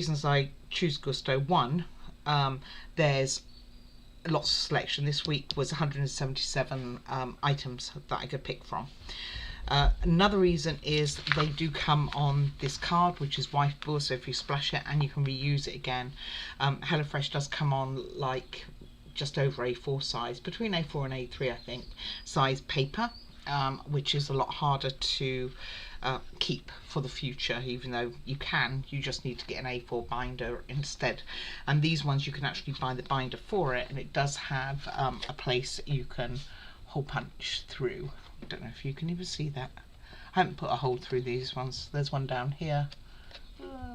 reasons I choose Gousto: one, there's lots of selection. This week was 177 items that I could pick from. Another reason is they do come on this card, which is wipable, so if you splash it and you can reuse it again. HelloFresh does come on like just over A4 size, between A4 and A3 I think, size paper, which is a lot harder to keep for the future, even though you just need to get an A4 binder instead. And these ones you can actually buy the binder for it, and it does have a place you can hole punch through. I don't know if you can even see that. I haven't put a hole through these ones. There's one down here.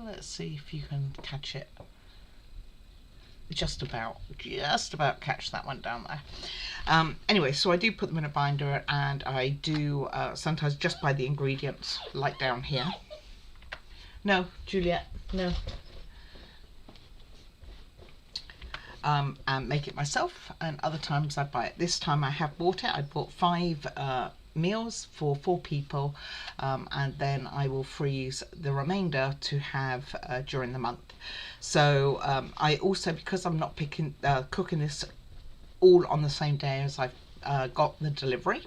Let's see if you can catch it. Just about catch that one down there. Anyway, so I do put them in a binder, and I do sometimes just buy the ingredients, like down here. No, Juliet, no. And make it myself, and other times I buy it. This time I have bought it. I bought 5 meals for 4 people, and then I will freeze the remainder to have during the month. So I also, because I'm not cooking this all on the same day as I've got the delivery,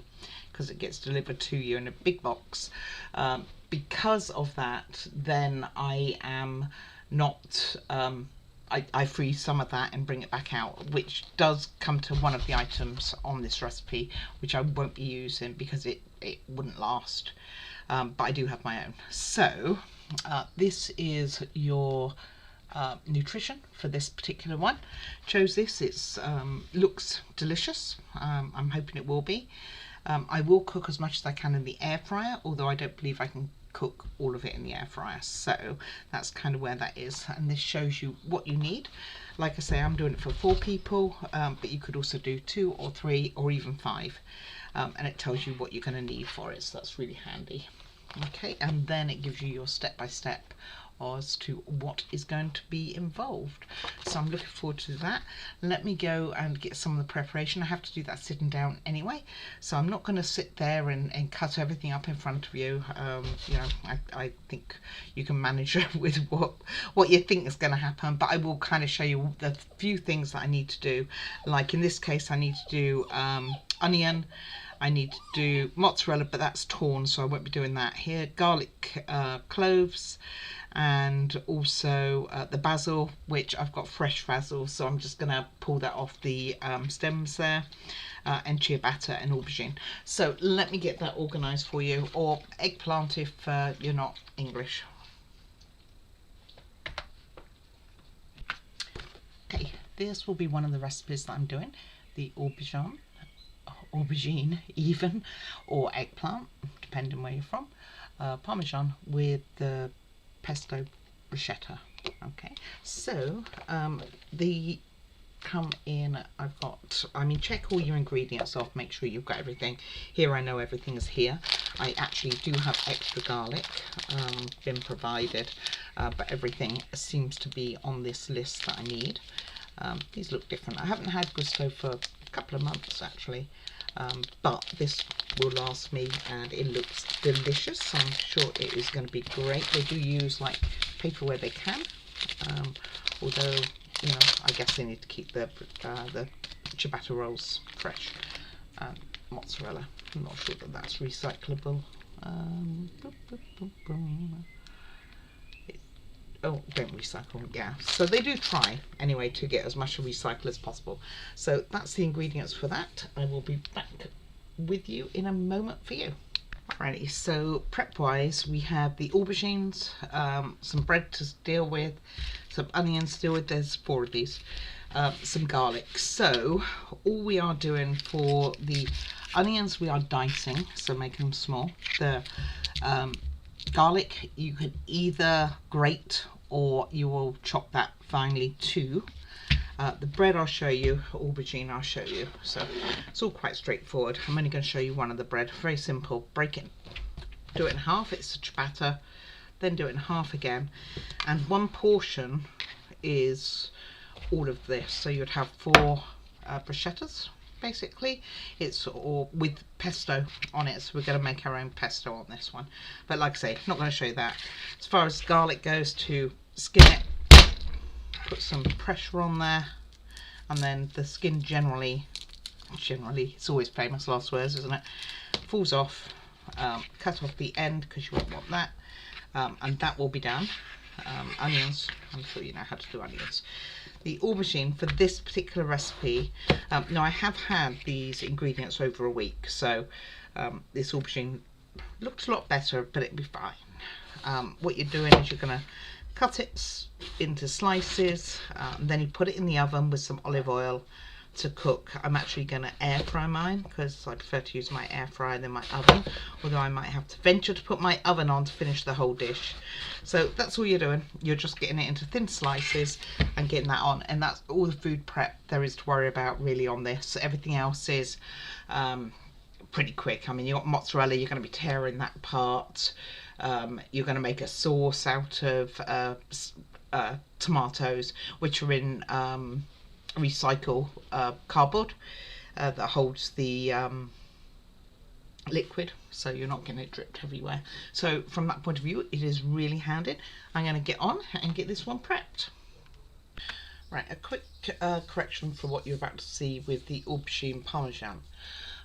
because it gets delivered to you in a big box, because of that, then I am not I freeze some of that and bring it back out, which does come to one of the items on this recipe, which I won't be using because it wouldn't last, but I do have my own. So this is your nutrition for this particular one. Chose this. It's looks delicious. I'm hoping it will be. I will cook as much as I can in the air fryer, although I don't believe I can cook all of it in the air fryer. So that's kind of where that is, and this shows you what you need. Like I say, I'm doing it for 4 people, but you could also do 2 or 3 or even 5, and it tells you what you're going to need for it, so that's really handy. Okay, and then it gives you your step-by-step as to what is going to be involved. So I'm looking forward to that. Let me go and get some of the preparation. I have to do that sitting down anyway, so I'm not going to sit there and cut everything up in front of you. You know, I think you can manage with what you think is going to happen, but I will kind of show you the few things that I need to do. Like in this case, I need to do onion, I need to do mozzarella, but that's torn, so I won't be doing that here. Garlic, cloves, and also the basil, which I've got fresh basil, so I'm just going to pull that off the stems there, and ciabatta and aubergine. So let me get that organised for you, or eggplant if you're not English. Okay, this will be one of the recipes that I'm doing, the aubergine even, or eggplant, depending where you're from, Parmesan with the pesto bruschetta. Okay, so the come in, I've got, I mean, check all your ingredients off, make sure you've got everything. Here I know everything is here. I actually do have extra garlic been provided, but everything seems to be on this list that I need. These look different. I haven't had Gousto for a couple of months actually, but this will last me, and it looks delicious, so I'm sure it is going to be great. They do use like paper where they can, although, you know, I guess they need to keep the ciabatta rolls fresh. Mozzarella, I'm not sure that that's recyclable. Oh, don't recycle, yeah. So they do try anyway to get as much recycle as possible. So that's the ingredients for that. I will be back with you in a moment for you. Alrighty, so prep wise, we have the aubergines, some bread to deal with, some onions to deal with. There's 4 of these, some garlic. So all we are doing for the onions, we are dicing, so making them small. The garlic, you can either grate or you will chop that finely too. The bread I'll show you, aubergine I'll show you. So it's all quite straightforward. I'm only going to show you one of the bread. Very simple. Break it, do it in half. It's a ciabatta. Then do it in half again. And 1 portion is all of this. So you'd have 4 bruschettas. Basically, it's all with pesto on it, so we're going to make our own pesto on this one. But like I say, not going to show you that. As far as garlic goes, to skin it, put some pressure on there, and then the skin generally, it's always famous last words, isn't it, falls off. Cut off the end because you won't want that, and that will be done. Onions, I'm sure you know how to do onions. The aubergine for this particular recipe, now I have had these ingredients over a week, so this aubergine looks a lot better, but it'll be fine. What you're doing is you're going to cut it into slices, and then you put it in the oven with some olive oil to cook. I'm actually going to air fry mine because I prefer to use my air fryer than my oven, although I might have to venture to put my oven on to finish the whole dish. So that's all you're doing. You're just getting it into thin slices and getting that on, and that's all the food prep there is to worry about really on this. Everything else is pretty quick. I mean, you've got mozzarella, you're going to be tearing that apart. You're going to make a sauce out of tomatoes, which are in recycle cardboard that holds the liquid, so you're not getting it dripped everywhere. So from that point of view, it is really handy. I'm going to get on and get this one prepped. Right, a quick correction for what you're about to see with the aubergine parmesan.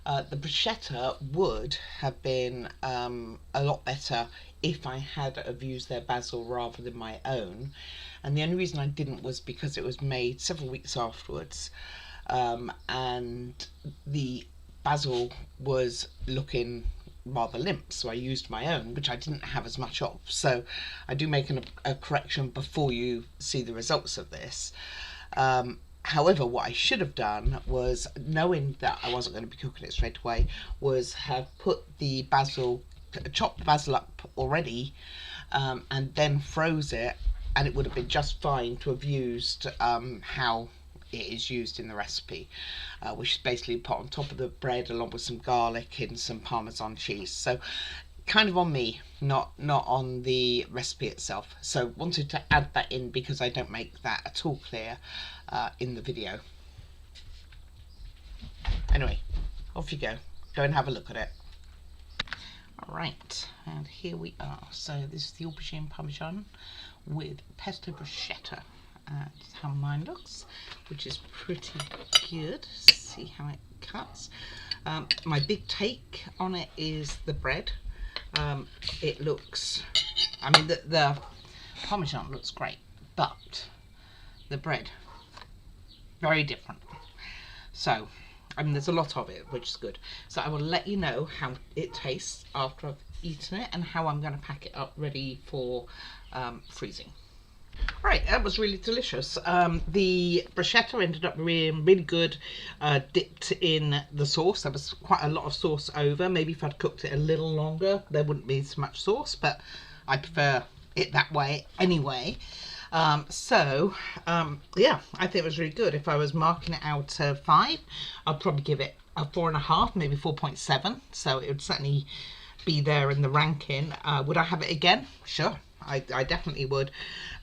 The bruschetta would have been a lot better if I had have used their basil rather than my own, and the only reason I didn't was because it was made several weeks afterwards, and the basil was looking rather limp, so I used my own, which I didn't have as much of. So I do make a correction before you see the results of this. However, what I should have done was, knowing that I wasn't going to be cooking it straight away, was have put the basil, chopped the basil up already, and then froze it, and it would have been just fine to have used how it is used in the recipe, which is basically put on top of the bread along with some garlic and some Parmesan cheese. So kind of on me, not on the recipe itself. So wanted to add that in because I don't make that at all clear in the video. Anyway, off you go and have a look at it. Alright, and here we are. So this is the aubergine parmesan with pesto bruschetta. That's how mine looks, which is pretty good. See how it cuts. My big take on it is the bread. It looks, I mean, the parmesan looks great, but the bread, very different. So, I mean, there's a lot of it, which is good. So I will let you know how it tastes after I've eaten it and how I'm going to pack it up ready for freezing. Right, that was really delicious. The bruschetta ended up being really good, dipped in the sauce. There was quite a lot of sauce over. Maybe if I'd cooked it a little longer, there wouldn't be so much sauce, but I prefer it that way anyway. Yeah, I think it was really good. If I was marking it out of 5, I'd probably give it a 4.5, maybe 4.7. So it would certainly be there in the ranking. Would I have it again? Sure. I definitely would.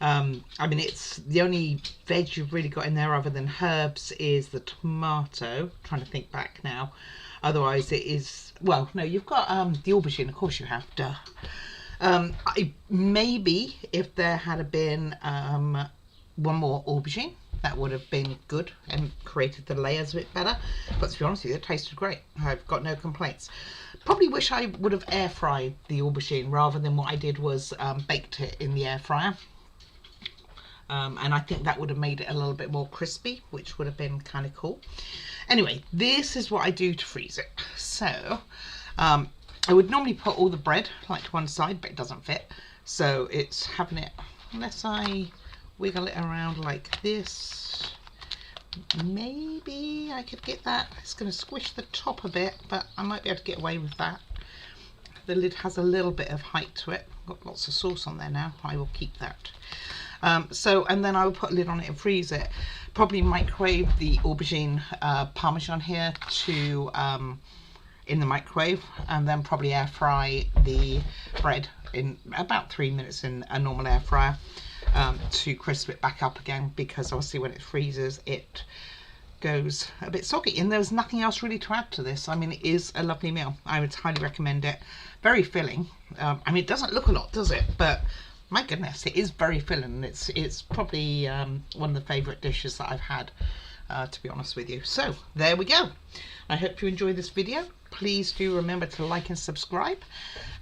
I mean, it's the only veg you've really got in there other than herbs is the tomato. I'm trying to think back now. Otherwise it is, well, no, you've got the aubergine, of course you have, duh. Maybe if there had been one more aubergine, that would have been good and created the layers a bit better. But to be honest with you, it tasted great. I've got no complaints. Probably wish I would have air fried the aubergine rather than what I did was baked it in the air fryer. And I think that would have made it a little bit more crispy, which would have been kind of cool. Anyway, this is what I do to freeze it. So I would normally put all the bread like to one side, but it doesn't fit. So it's having it, unless I wiggle it around like this, maybe I could get that. It's going to squish the top a bit, but I might be able to get away with that. The lid has a little bit of height to it. Got lots of sauce on there now. I will keep that. And then I will put a lid on it and freeze it. Probably microwave the aubergine parmesan here to in the microwave, and then probably air fry the bread in about 3 minutes in a normal air fryer to crisp it back up again, because obviously when it freezes it goes a bit soggy. And there's nothing else really to add to this. I mean, it is a lovely meal. I would highly recommend it. Very filling. I mean, it doesn't look a lot, does it? But my goodness, it is very filling. It's probably one of the favourite dishes that I've had, to be honest with you. So there we go. I hope you enjoyed this video. Please do remember to like and subscribe,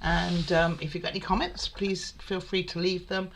and if you've got any comments, please feel free to leave them.